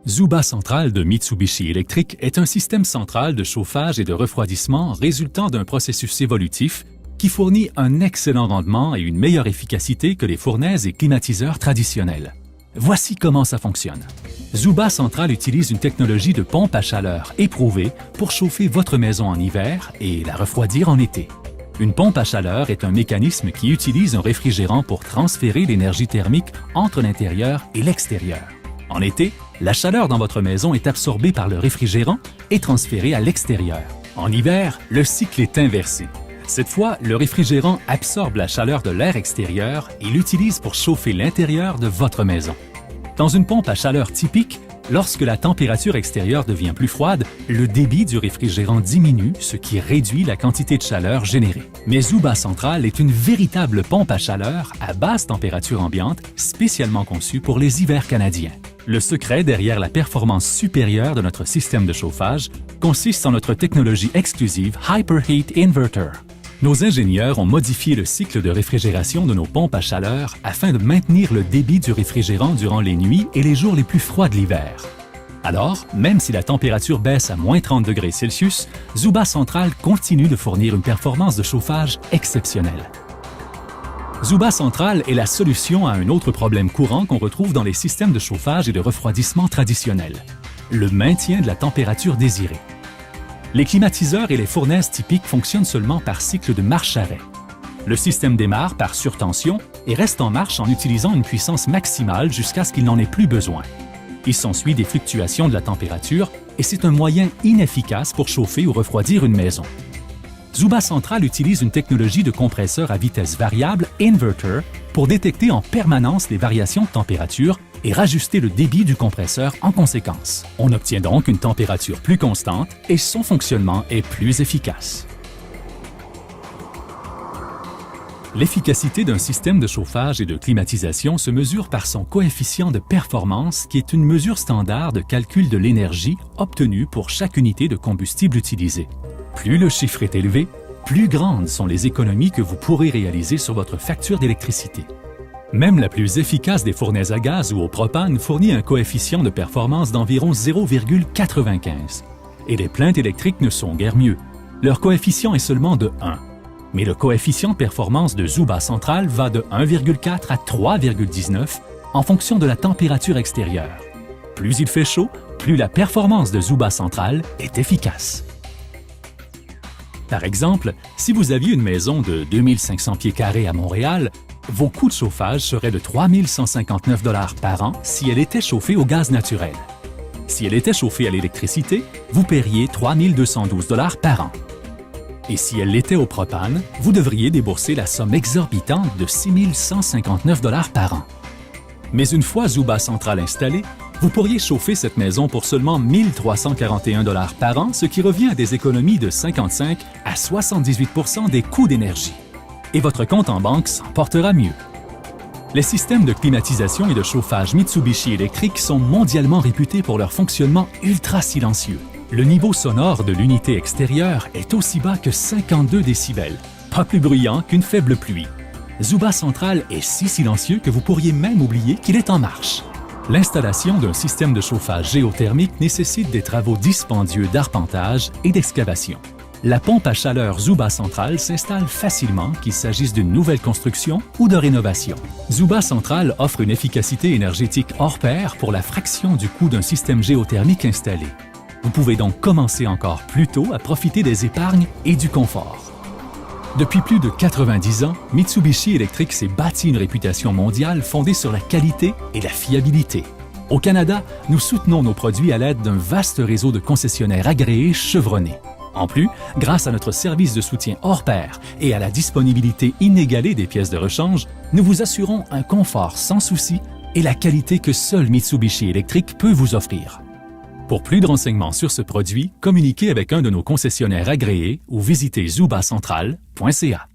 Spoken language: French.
Zuba Central de Mitsubishi Electric est un système central de chauffage et de refroidissement résultant d'un processus évolutif qui fournit un excellent rendement et une meilleure efficacité que les fournaises et climatiseurs traditionnels. Voici comment ça fonctionne. Zuba Central utilise une technologie de pompe à chaleur éprouvée pour chauffer votre maison en hiver et la refroidir en été. Une pompe à chaleur est un mécanisme qui utilise un réfrigérant pour transférer l'énergie thermique entre l'intérieur et l'extérieur. En été, la chaleur dans votre maison est absorbée par le réfrigérant et transférée à l'extérieur. En hiver, le cycle est inversé. Cette fois, le réfrigérant absorbe la chaleur de l'air extérieur et l'utilise pour chauffer l'intérieur de votre maison. Dans une pompe à chaleur typique, lorsque la température extérieure devient plus froide, le débit du réfrigérant diminue, ce qui réduit la quantité de chaleur générée. Mais Zuba Central est une véritable pompe à chaleur à basse température ambiante, spécialement conçue pour les hivers canadiens. Le secret derrière la performance supérieure de notre système de chauffage consiste en notre technologie exclusive Hyperheat Inverter. Nos ingénieurs ont modifié le cycle de réfrigération de nos pompes à chaleur afin de maintenir le débit du réfrigérant durant les nuits et les jours les plus froids de l'hiver. Alors, même si la température baisse à moins 30 degrés Celsius, Zuba Central continue de fournir une performance de chauffage exceptionnelle. Zuba Central est la solution à un autre problème courant qu'on retrouve dans les systèmes de chauffage et de refroidissement traditionnels, le maintien de la température désirée. Les climatiseurs et les fournaises typiques fonctionnent seulement par cycle de marche-arrêt. Le système démarre par surtension et reste en marche en utilisant une puissance maximale jusqu'à ce qu'il n'en ait plus besoin. Il s'ensuit des fluctuations de la température et c'est un moyen inefficace pour chauffer ou refroidir une maison. Zuba Central utilise une technologie de compresseur à vitesse variable, inverter, pour détecter en permanence les variations de température et rajuster le débit du compresseur en conséquence. On obtient donc une température plus constante et son fonctionnement est plus efficace. L'efficacité d'un système de chauffage et de climatisation se mesure par son coefficient de performance qui est une mesure standard de calcul de l'énergie obtenue pour chaque unité de combustible utilisée. Plus le chiffre est élevé, plus grandes sont les économies que vous pourrez réaliser sur votre facture d'électricité. Même la plus efficace des fournaises à gaz ou au propane fournit un coefficient de performance d'environ 0,95. Et les plaintes électriques ne sont guère mieux. Leur coefficient est seulement de 1. Mais le coefficient de performance de Zuba Central va de 1,4 à 3,19 en fonction de la température extérieure. Plus il fait chaud, plus la performance de Zuba Central est efficace. Par exemple, si vous aviez une maison de 2500 pieds carrés à Montréal, vos coûts de chauffage seraient de 3 159 $ par an si elle était chauffée au gaz naturel. Si elle était chauffée à l'électricité, vous paieriez 3 212 $ par an. Et si elle l'était au propane, vous devriez débourser la somme exorbitante de 6 159 $ par an. Mais une fois Zuba Central installé, vous pourriez chauffer cette maison pour seulement 1 341 $ par an, ce qui revient à des économies de 55 à 78 % des coûts d'énergie. Et votre compte en banque s'en portera mieux. Les systèmes de climatisation et de chauffage Mitsubishi Electric sont mondialement réputés pour leur fonctionnement ultra silencieux. Le niveau sonore de l'unité extérieure est aussi bas que 52 décibels, pas plus bruyant qu'une faible pluie. Zuba Central est si silencieux que vous pourriez même oublier qu'il est en marche. L'installation d'un système de chauffage géothermique nécessite des travaux dispendieux d'arpentage et d'excavation. La pompe à chaleur Zuba Central s'installe facilement qu'il s'agisse d'une nouvelle construction ou de rénovation. Zuba Central offre une efficacité énergétique hors pair pour la fraction du coût d'un système géothermique installé. Vous pouvez donc commencer encore plus tôt à profiter des épargnes et du confort. Depuis plus de 90 ans, Mitsubishi Electric s'est bâti une réputation mondiale fondée sur la qualité et la fiabilité. Au Canada, nous soutenons nos produits à l'aide d'un vaste réseau de concessionnaires agréés chevronnés. En plus, grâce à notre service de soutien hors pair et à la disponibilité inégalée des pièces de rechange, nous vous assurons un confort sans souci et la qualité que seul Mitsubishi Electric peut vous offrir. Pour plus de renseignements sur ce produit, communiquez avec un de nos concessionnaires agréés ou visitez zubacentral.ca.